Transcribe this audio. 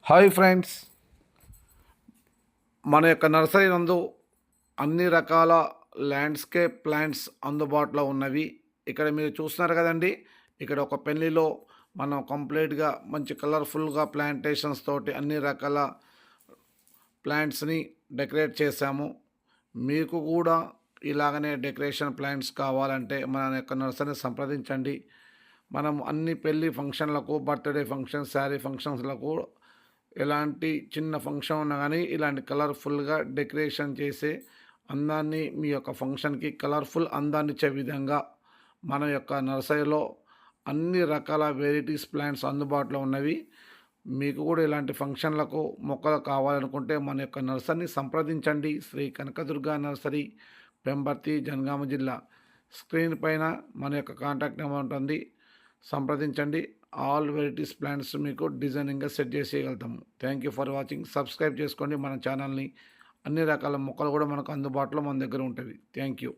Hi friends, మన యొక్క nursery నందు అన్ని రకాల ల్యాండ్స్కేప్ ప్లాంట్స్ అందుబాటులో ఉన్నవి. ఇక్కడ మీరు చూస్తున్నారు కదండి. ఇక్కడ ఒక పెళ్లిలో మనం కంప్లీట్గా మంచి కలర్ఫుల్గా ప్లాంటేషన్స్ తోటి అన్ని రకాల ప్లాంట్స్ని డెకరేట్ చేశాము. మీకు కూడా ఇలాగనే డెకరేషన్ ప్లాంట్స్ కావాలంటే మన యొక్క నర్సరీని సంప్రదించండి. మనం అన్ని పెళ్లి ఫంక్షన్లకు, బర్త్డే ఫంక్షన్, శారీ ఫంక్షన్స్లకు, ఎలాంటి చిన్న ఫంక్షన్ ఉన్నా కానీ ఇలాంటి కలర్ఫుల్గా డెకరేషన్ చేసే అందాన్ని మీ యొక్క ఫంక్షన్కి కలర్ఫుల్ అందాన్ని ఇచ్చే విధంగా మన యొక్క నర్సరీలో అన్ని రకాల వెరైటీస్ ప్లాంట్స్ అందుబాటులో ఉన్నవి. మీకు కూడా ఇలాంటి ఫంక్షన్లకు మొక్కలు కావాలనుకుంటే మన యొక్క నర్సరీని సంప్రదించండి. శ్రీ కనకదుర్గా నర్సరీ, పెంబర్తి, జనగామ జిల్లా. స్క్రీన్ పైన మన యొక్క కాంటాక్ట్ నెంబర్ ఉంటుంది, సంప్రదించండి. ఆల్ వెరైటీస్ ప్లాంట్స్ మీకు డిజైనింగ్గా సెట్ చేసేయగలుగుతాము. Thank you for watching. Subscribe చేసుకోండి మన ఛానల్ని. అన్ని రకాల మొక్కలు కూడా మనకు అందుబాటులో మన దగ్గర ఉంటుంది. Thank you.